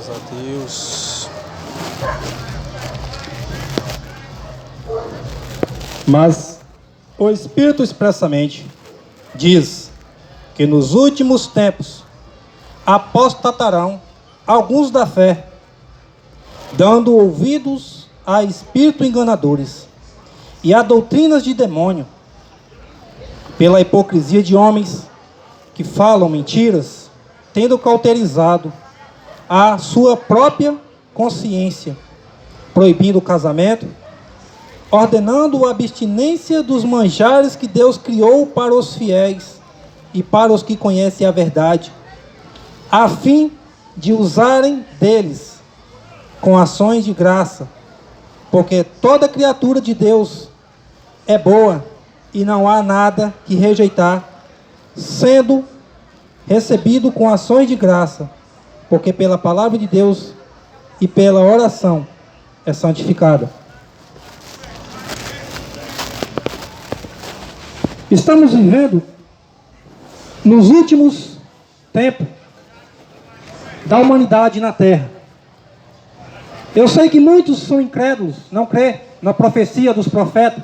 Glórias a Deus. Mas o Espírito expressamente diz que nos últimos tempos apostatarão alguns da fé, dando ouvidos a espíritos enganadores e a doutrinas de demônio, pela hipocrisia de homens que falam mentiras, tendo cauterizado a sua própria consciência, proibindo o casamento, ordenando a abstinência dos manjares que Deus criou para os fiéis e para os que conhecem a verdade, a fim de usarem deles com ações de graça, porque toda criatura de Deus é boa e não há nada que rejeitar, sendo recebido com ações de graça, porque pela palavra de Deus e pela oração é santificada. Estamos vivendo nos últimos tempos da humanidade na Terra. Eu sei que muitos são incrédulos, não crê na profecia dos profetas,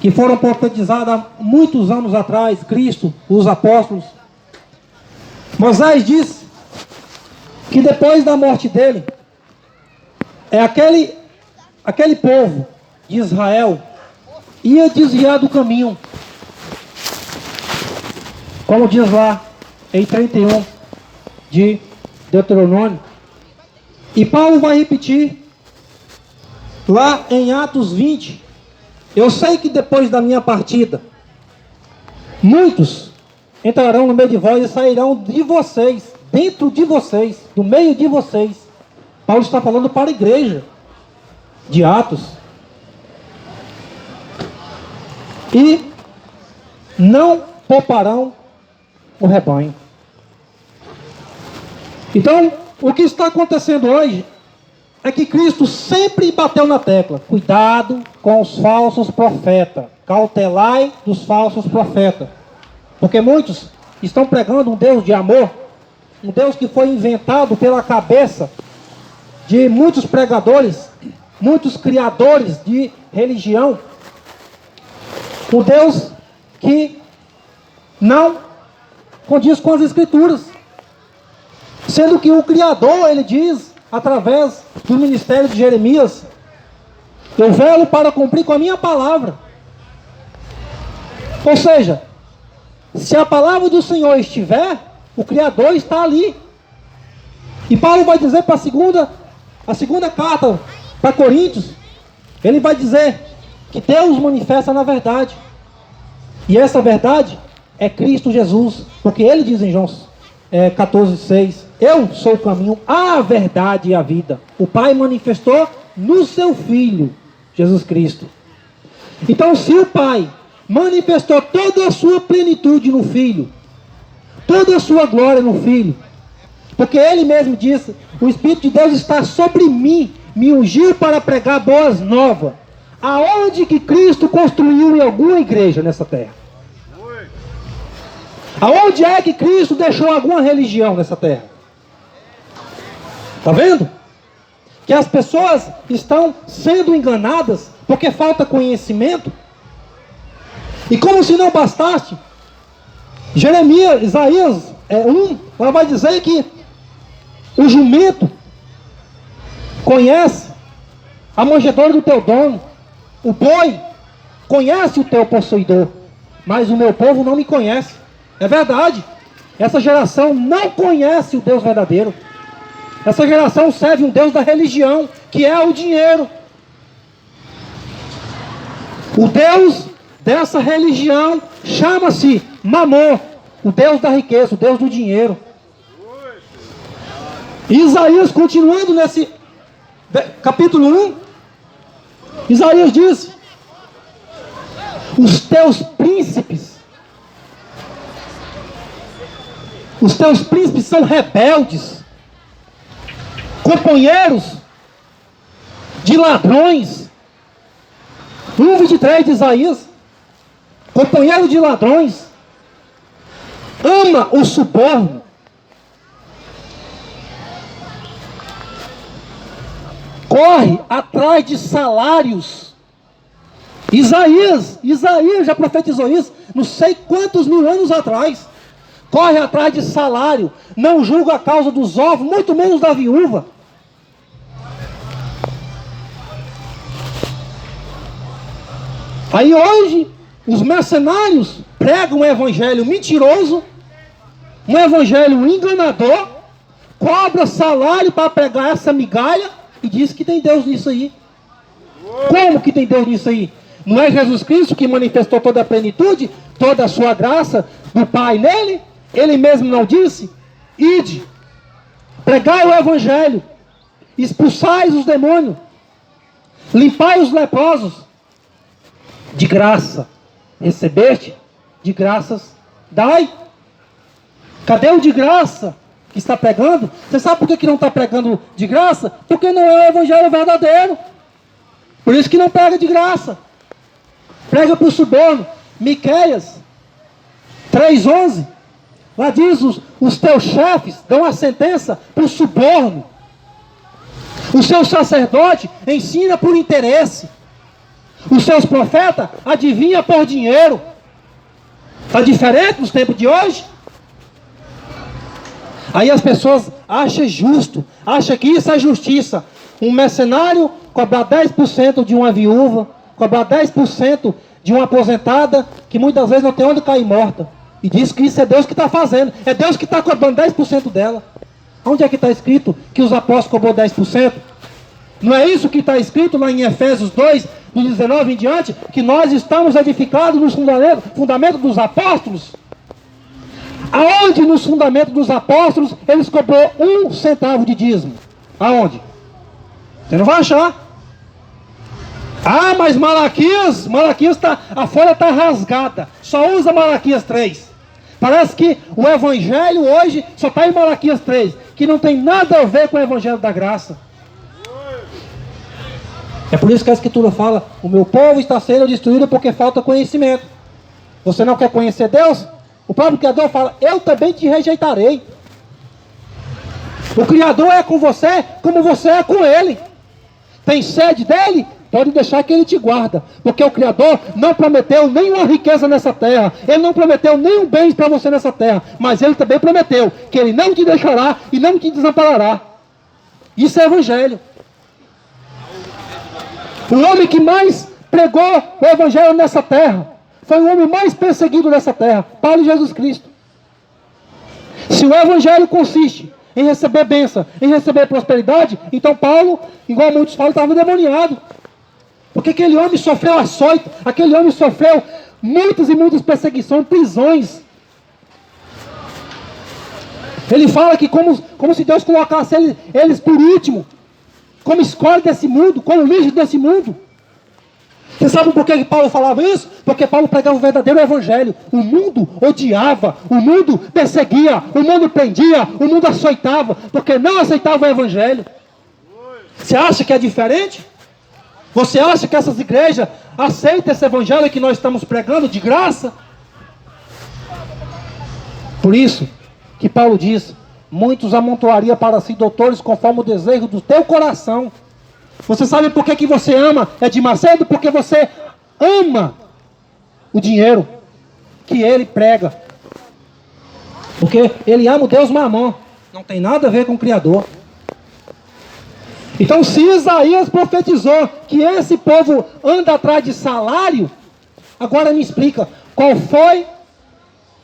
que foram profetizados há muitos anos atrás, Cristo, os apóstolos. Moisés disse que depois da morte dele, aquele povo de Israel ia desviar do caminho, como diz lá em 31 de Deuteronômio. E Paulo vai repetir lá em Atos 20. Eu sei que depois da minha partida, muitos entrarão no meio de vós e sairão de vocês, dentro de vocês, do meio de vocês. Paulo está falando para a igreja de Atos. E não pouparão o rebanho. Então, o que está acontecendo hoje é que Cristo sempre bateu na tecla: cuidado com os falsos profetas, cautelai dos falsos profetas, porque muitos estão pregando um Deus de amor, um Deus que foi inventado pela cabeça de muitos pregadores, muitos criadores de religião, um Deus que não condiz com as Escrituras, sendo que o Criador, ele diz, através do ministério de Jeremias: eu velo para cumprir com a minha palavra. Ou seja, se a palavra do Senhor estiver, o Criador está ali. E Paulo vai dizer para a segunda carta para Coríntios, ele vai dizer que Deus manifesta na verdade. E essa verdade é Cristo Jesus, porque ele diz em João 14,6: eu sou o caminho, a verdade e a vida. O Pai manifestou no seu Filho, Jesus Cristo. Então, se o Pai manifestou toda a sua plenitude no Filho, toda a sua glória no Filho, porque ele mesmo disse: o Espírito de Deus está sobre mim, me ungiu para pregar boas novas. Aonde que Cristo construiu em alguma igreja nessa terra? Aonde é que Cristo deixou alguma religião nessa terra? Está vendo? Que as pessoas estão sendo enganadas porque falta conhecimento. E como se não bastasse, Isaías 1, ela vai dizer que o jumento conhece a manjedoura do teu dono, o boi conhece o teu possuidor, mas o meu povo não me conhece. É verdade, essa geração não conhece o Deus verdadeiro. Essa geração serve um Deus da religião, que é o dinheiro. O Deus dessa religião chama-se Mamon, o Deus da riqueza, o Deus do dinheiro. E Isaías, continuando nesse capítulo 1, Isaías diz: os teus príncipes são rebeldes, companheiros de ladrões. 1,23 de Isaías: companheiro de ladrões, ama o suborno, corre atrás de salários. Isaías já profetizou isso, não sei quantos mil anos atrás. Corre atrás de salário, não julga a causa dos órfãos, muito menos da viúva. Aí hoje, os mercenários pregam um evangelho mentiroso, um evangelho enganador, cobra salário para pregar essa migalha e diz que tem Deus nisso aí. Como que tem Deus nisso aí? Não é Jesus Cristo que manifestou toda a plenitude, toda a sua graça do Pai nele? Ele mesmo não disse? Ide, pregai o evangelho, expulsai os demônios, limpai os leprosos. De graça recebeste, de graças dai. Cadê o de graça que está pregando? Você sabe por que não está pregando de graça? Porque não é o evangelho verdadeiro. Por isso que não prega de graça. Prega por suborno. Miqueias 3:11. Lá diz, os teus chefes dão a sentença por suborno. O seu sacerdote ensina por interesse. Os seus profetas adivinham por dinheiro. Está diferente nos tempos de hoje? Aí as pessoas acham justo, acham que isso é justiça. Um mercenário cobrar 10% de uma viúva, cobrar 10% de uma aposentada, que muitas vezes não tem onde cair morta. E diz que isso é Deus que está fazendo. É Deus que está cobrando 10% dela. Onde é que está escrito que os apóstolos cobrou 10%? Não é isso que está escrito lá em Efésios 2, do 19 em diante? Que nós estamos edificados nos fundamentos dos apóstolos. Aonde nos fundamentos dos apóstolos eles cobrou 1 centavo de dízimo? Aonde? Você não vai achar. Ah, mas Malaquias a folha está rasgada. Só usa Malaquias 3. Parece que o evangelho hoje só está em Malaquias 3, que não tem nada a ver com o evangelho da graça. É por isso que a escritura fala: o meu povo está sendo destruído porque falta conhecimento. Você não quer conhecer Deus? O próprio Criador fala: eu também te rejeitarei. O Criador é com você como você é com Ele. Tem sede dele? Pode deixar que Ele te guarda. Porque o Criador não prometeu nenhuma riqueza nessa terra. Ele não prometeu nenhum bem para você nessa terra. Mas Ele também prometeu que Ele não te deixará e não te desamparará. Isso é evangelho. O homem que mais pregou o evangelho nessa terra foi o homem mais perseguido nessa terra, Paulo Jesus Cristo. Se o evangelho consiste em receber bênção, em receber prosperidade, então Paulo, igual muitos falam, estava endemoniado. Porque aquele homem sofreu açoite, aquele homem sofreu muitas e muitas perseguições, prisões. Ele fala que como se Deus colocasse eles por último, como escolhe desse mundo, como lixo desse mundo. Você sabe por que Paulo falava isso? Porque Paulo pregava o verdadeiro evangelho. O mundo odiava, o mundo perseguia, o mundo prendia, o mundo açoitava, porque não aceitava o evangelho. Você acha que é diferente? Você acha que essas igrejas aceitam esse evangelho que nós estamos pregando de graça? Por isso que Paulo diz: muitos amontoaria para si doutores conforme o desejo do teu coração. Você sabe por que você ama Edir Macedo? Porque você ama o dinheiro que ele prega. Porque ele ama o Deus Mamon. Não tem nada a ver com o Criador. Então, se Isaías profetizou que esse povo anda atrás de salário, agora me explica, qual foi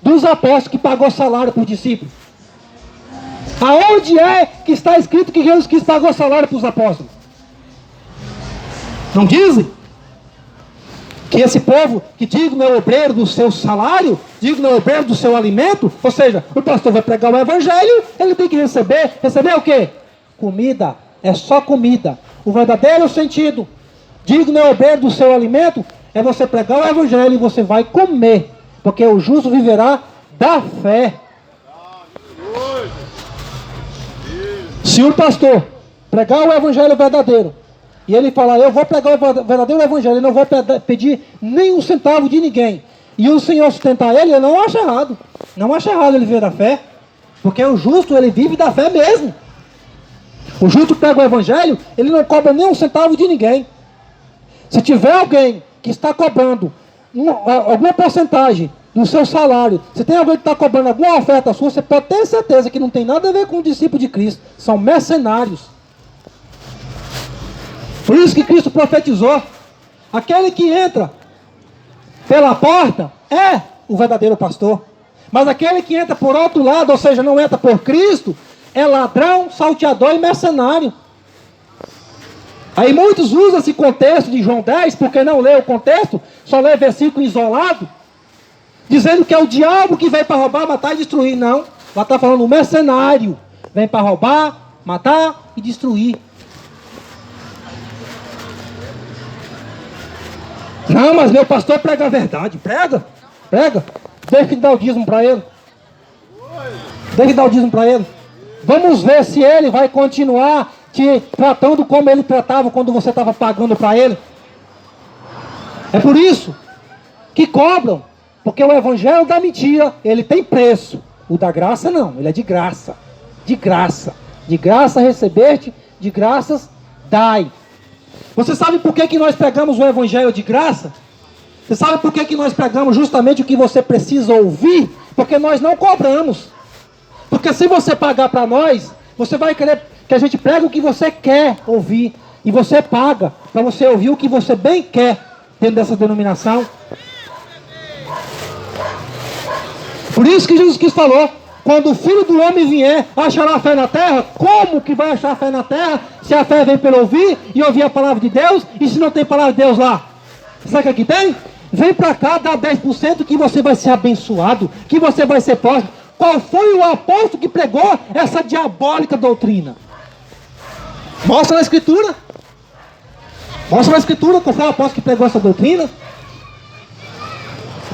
dos apóstolos que pagou salário para os discípulos? Aonde é que está escrito que Jesus Cristo pagou salário para os apóstolos? Não dizem? Que esse povo que digno é o obreiro do seu salário, digno é o obreiro do seu alimento, ou seja, o pastor vai pregar o evangelho, ele tem que receber o quê? Comida, é só comida. O verdadeiro sentido, digno é o obreiro do seu alimento, é você pregar o evangelho e você vai comer, porque o justo viverá da fé. Se o pastor pregar o evangelho verdadeiro, e ele falar: eu vou pregar o verdadeiro evangelho, eu não vou pedir nem um centavo de ninguém, e o Senhor sustentar ele, eu não acho errado. Não acho errado ele viver da fé, porque o justo ele vive da fé mesmo. O justo prega o evangelho, ele não cobra nem um centavo de ninguém. Se tiver alguém que está cobrando alguma porcentagem do seu salário, se tem alguém que está cobrando alguma oferta sua, você pode ter certeza que não tem nada a ver com o discípulo de Cristo. São mercenários. Por isso que Cristo profetizou: aquele que entra pela porta é o verdadeiro pastor. Mas aquele que entra por outro lado, ou seja, não entra por Cristo, é ladrão, salteador e mercenário. Aí muitos usam esse contexto de João 10, porque não lê o contexto, só lê versículo isolado, dizendo que é o diabo que vem para roubar, matar e destruir. Não, lá está falando o mercenário, vem para roubar, matar e destruir. Não, mas meu pastor prega a verdade. Prega. Deixa de dar o dízimo para ele. Vamos ver se ele vai continuar te tratando como ele tratava quando você estava pagando para ele. É por isso que cobram. Porque o evangelho da mentira, ele tem preço. O da graça não, ele é de graça. De graça. De graça recebeste, de graças dai. Você sabe por que nós pregamos o evangelho de graça? Você sabe por que nós pregamos justamente o que você precisa ouvir? Porque nós não cobramos. Porque se você pagar para nós, você vai querer que a gente pregue o que você quer ouvir. E você paga para você ouvir o que você bem quer dentro dessa denominação. Por isso que Jesus Cristo falou: quando o Filho do Homem vier, achará fé na terra? Como que vai achar fé na terra, se a fé vem pelo ouvir, e ouvir a palavra de Deus, e se não tem palavra de Deus lá? Sabe o que aqui tem? Vem para cá, dá 10% que você vai ser abençoado, que você vai ser próximo. Qual foi o apóstolo que pregou essa diabólica doutrina? Mostra na Escritura. Mostra na Escritura qual foi o apóstolo que pregou essa doutrina.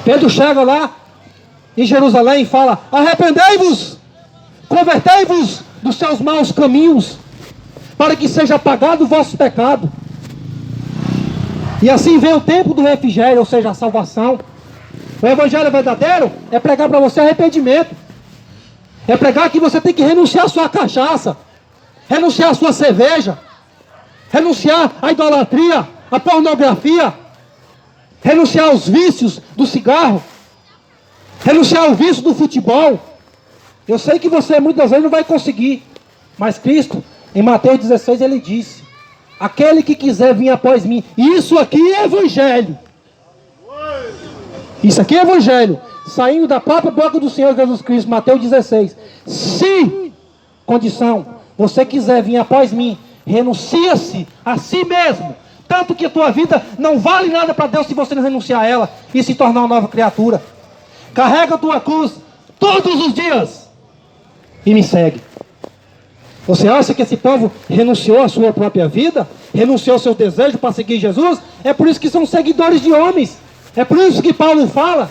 Pedro chega lá em Jerusalém e fala: arrependei-vos, convertei-vos dos seus maus caminhos, para que seja apagado o vosso pecado. E assim vem o tempo do refrigério, ou seja, a salvação. O evangelho verdadeiro é pregar para você arrependimento. É pregar que você tem que renunciar à sua cachaça, renunciar à sua cerveja, renunciar à idolatria, à pornografia, renunciar aos vícios do cigarro, renunciar ao vício do futebol. Eu sei que você muitas vezes não vai conseguir, mas Cristo, em Mateus 16, ele disse: aquele que quiser vir após mim. Isso aqui é evangelho. Isso aqui é evangelho, saindo da própria boca do Senhor Jesus Cristo. Mateus 16. Se, condição, você quiser vir após mim, renuncia-se a si mesmo. Tanto que a tua vida não vale nada para Deus se você não renunciar a ela e se tornar uma nova criatura. Carrega a tua cruz todos os dias e me segue. Você acha que esse povo renunciou à sua própria vida? Renunciou ao seu desejo para seguir Jesus? É por isso que são seguidores de homens. É por isso que Paulo fala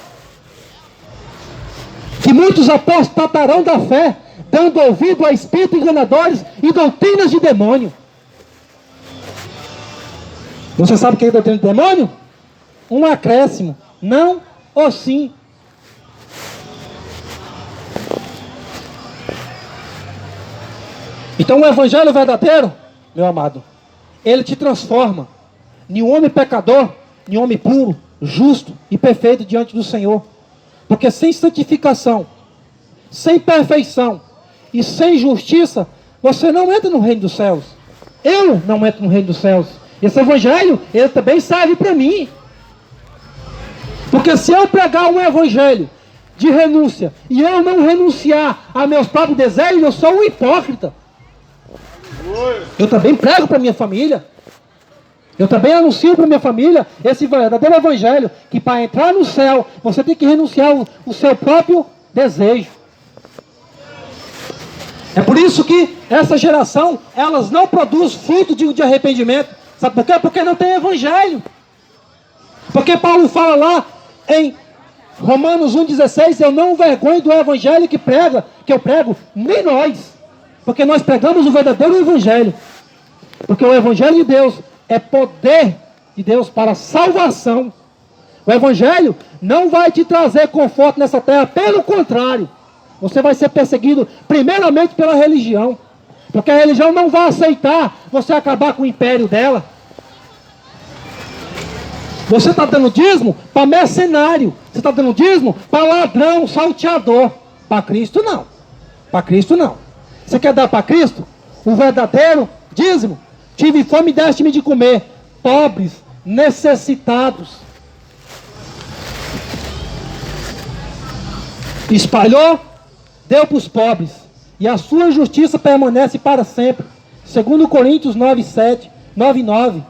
que muitos apostatarão da fé, dando ouvido a espíritos enganadores e doutrinas de demônio. Você sabe o que é doutrina de demônio? Um acréscimo. Não ou sim. Então o evangelho verdadeiro, meu amado, ele te transforma em um homem pecador, em um homem puro, justo e perfeito diante do Senhor. Porque sem santificação, sem perfeição e sem justiça, você não entra no reino dos céus. Eu não entro no reino dos céus. Esse evangelho, ele também serve para mim. Porque se eu pregar um evangelho de renúncia e eu não renunciar a meus próprios desejos, eu sou um hipócrita. Eu também prego para minha família. Eu também anuncio para minha família esse verdadeiro evangelho, que para entrar no céu, você tem que renunciar o seu próprio desejo. É por isso que essa geração, elas não produz fruto de arrependimento. Sabe por quê? Porque não tem evangelho. Porque Paulo fala lá em Romanos 1,16, eu não envergonho do evangelho que eu prego, nem nós. Porque nós pregamos o verdadeiro evangelho. Porque o evangelho de Deus é poder de Deus para a salvação. O evangelho não vai te trazer conforto nessa terra, pelo contrário. Você vai ser perseguido primeiramente pela religião. Porque a religião não vai aceitar você acabar com o império dela. Você está dando dízimo para mercenário. Você está dando dízimo para ladrão, salteador. Para Cristo não. Para Cristo não. Você quer dar para Cristo o verdadeiro dízimo? Tive fome e deste-me de comer. Pobres, necessitados. Espalhou, deu para os pobres. E a sua justiça permanece para sempre. 2 Coríntios 9:7, 9:9.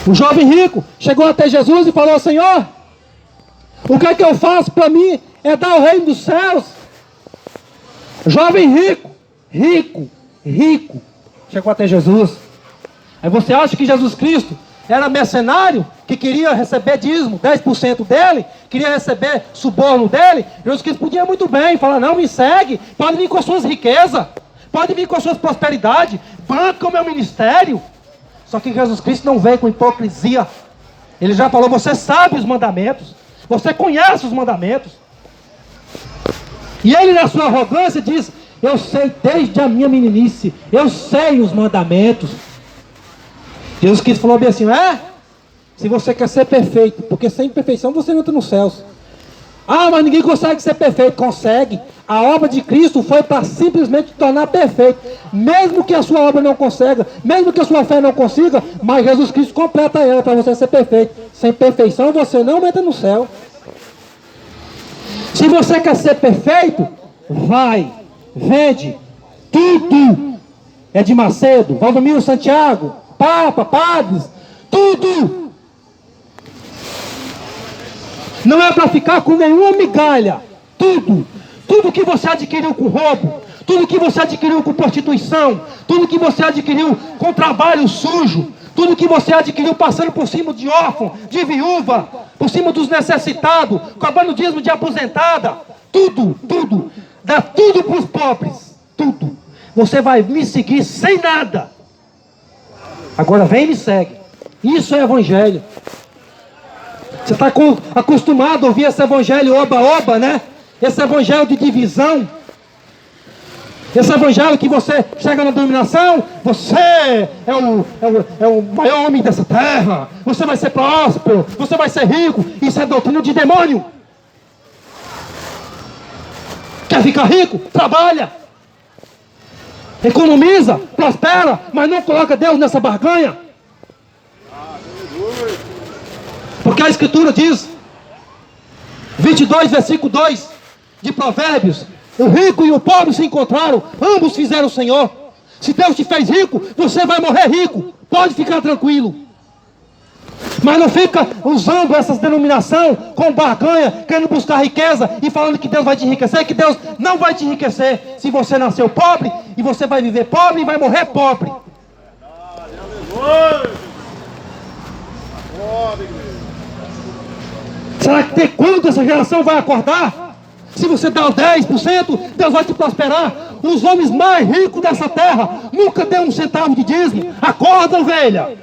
O jovem rico chegou até Jesus e falou: Senhor, o que é que eu faço para mim? É dar o reino dos céus. Jovem rico, rico, chegou até Jesus. Aí você acha que Jesus Cristo era mercenário, que queria receber dízimo, 10% dele, queria receber suborno dele? Jesus Cristo podia muito bem falar: não, me segue, pode vir com as suas riquezas, pode vir com as suas prosperidades, banca o meu ministério. Só que Jesus Cristo não veio com hipocrisia. Ele já falou: você sabe os mandamentos, você conhece os mandamentos. E ele, na sua arrogância, diz: eu sei desde a minha meninice, eu sei os mandamentos. Jesus Cristo falou bem assim: se você quer ser perfeito, porque sem perfeição você não entra nos céus. Ah, mas ninguém consegue ser perfeito. Consegue. A obra de Cristo foi para simplesmente te tornar perfeito. Mesmo que a sua obra não consiga, mesmo que a sua fé não consiga, mas Jesus Cristo completa ela para você ser perfeito. Sem perfeição você não entra no céu. Se você quer ser perfeito, vai, vende tudo. É de Macedo, Valdomiro Santiago, Papa, padres, tudo. Não é para ficar com nenhuma migalha. Tudo que você adquiriu com roubo, tudo que você adquiriu com prostituição, tudo que você adquiriu com trabalho sujo, tudo que você adquiriu passando por cima de órfão, de viúva, por cima dos necessitados, cobrando dízimo de aposentada, tudo, dá tudo para os pobres, tudo. Você vai me seguir sem nada. Agora vem e me segue. Isso é evangelho. Você está acostumado a ouvir esse evangelho oba-oba, né? Esse evangelho de divisão. Esse evangelho que você chega na denominação, você é o maior homem dessa terra. Você vai ser próspero, você vai ser rico. Isso é doutrina de demônio. Quer ficar rico? Trabalha. Economiza, prospera, mas não coloca Deus nessa barganha. Porque a Escritura diz, 22, versículo 2 de Provérbios: o rico e o pobre se encontraram, ambos fizeram o Senhor. Se Deus te fez rico, você vai morrer rico, pode ficar tranquilo. Mas não fica usando essas denominações com barganha, querendo buscar riqueza e falando que Deus vai te enriquecer, que Deus não vai te enriquecer. Se você nasceu pobre, e você vai viver pobre e vai morrer pobre. Será que tem quando essa geração vai acordar? Se você dá o 10%, Deus vai te prosperar. Os homens mais ricos dessa terra nunca deu um centavo de dízimo. Acorda, ovelha!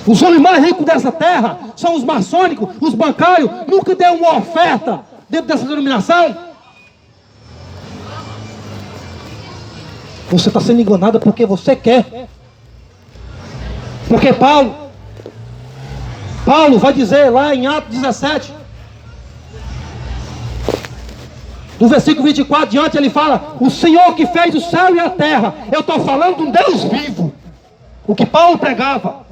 Os homens mais ricos dessa terra são os maçônicos, os bancários. Nunca deu uma oferta dentro dessa denominação. Você está sendo enganado porque você quer. Porque Paulo vai dizer lá em Atos 17, do versículo 24 diante, ele fala: o Senhor que fez o céu e a terra. Eu estou falando de um Deus vivo. O que Paulo pregava.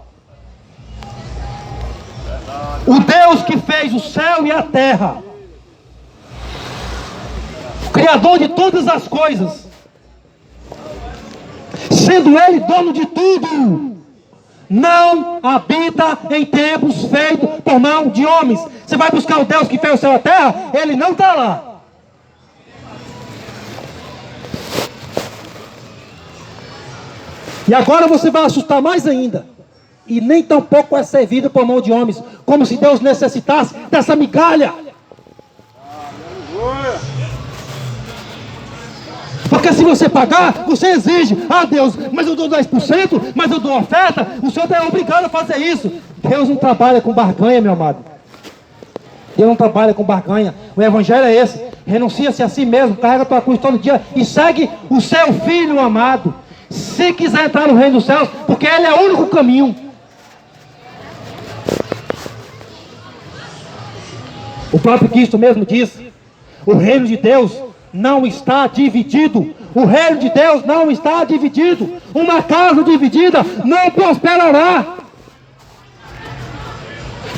O Deus que fez o céu e a terra. O Criador de todas as coisas. Sendo Ele dono de tudo. Não habita em templos feitos por mão de homens. Você vai buscar o Deus que fez o céu e a terra, Ele não está lá. E agora você vai assustar mais ainda. E nem tampouco é servido por mão de homens, como se Deus necessitasse dessa migalha. Porque se você pagar, você exige: ah, Deus, mas eu dou 10%, mas eu dou oferta. O Senhor é obrigado a fazer isso. Deus não trabalha com barganha, meu amado. Deus não trabalha com barganha. O evangelho é esse. renuncia-se a si mesmo, carrega a tua cruz todo dia e segue o seu Filho amado. Se quiser entrar no reino dos céus, porque Ele é o único caminho. O próprio Cristo mesmo diz: o reino de Deus não está dividido. O reino de Deus não está dividido. Uma casa dividida não prosperará.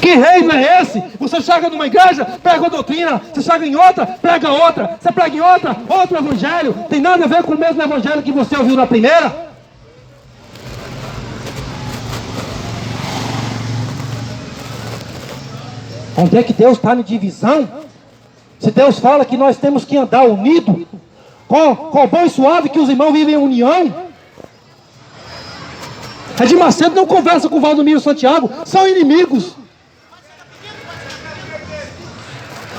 Que reino é esse? Você chega numa igreja, prega uma doutrina. Você chega em outra, prega outra. Você prega em outra, outro evangelho. Tem nada a ver com o mesmo evangelho que você ouviu na primeira. Onde é que Deus está em divisão? Se Deus fala que nós temos que andar unido, com bom e suave, que os irmãos vivem em união. Edir Macedo não conversa com Valdomiro Santiago, são inimigos.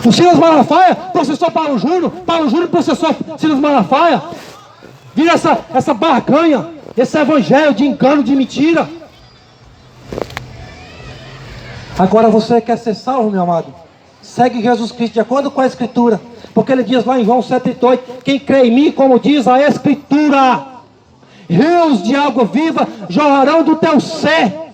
O Silas Malafaia processou Paulo Júnior processou Silas Malafaia. Vira essa barganha, esse evangelho de engano, de mentira. Agora você quer ser salvo, meu amado? Segue Jesus Cristo de acordo com a Escritura. Porque ele diz lá em João 7,8: quem crê em mim, como diz a Escritura, rios de água viva jorrarão do teu ser.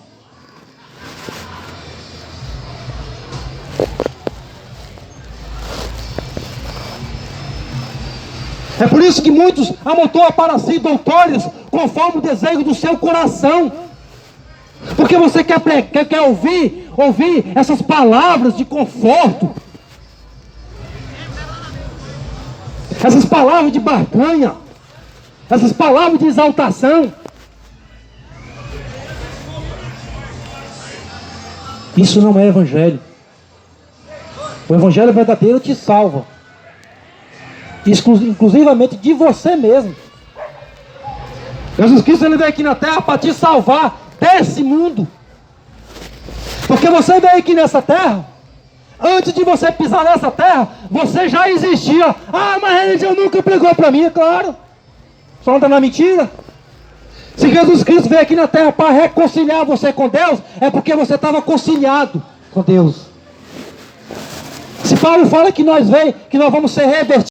É por isso que muitos amontoam para si doutores conforme o desejo do seu coração. Porque você quer ouvir essas palavras de conforto, essas palavras de barganha, essas palavras de exaltação. Isso não é evangelho. O evangelho verdadeiro te salva, inclusivamente de você mesmo. Jesus Cristo, ele veio aqui na terra para te salvar desse mundo. Porque você veio aqui nessa terra, antes de você pisar nessa terra, você já existia. Ah, mas a religião nunca pregou para mim. É claro, só anda na mentira. Se Jesus Cristo veio aqui na terra para reconciliar você com Deus, é porque você estava conciliado com Deus. Se Paulo fala que nós vamos ser revertidos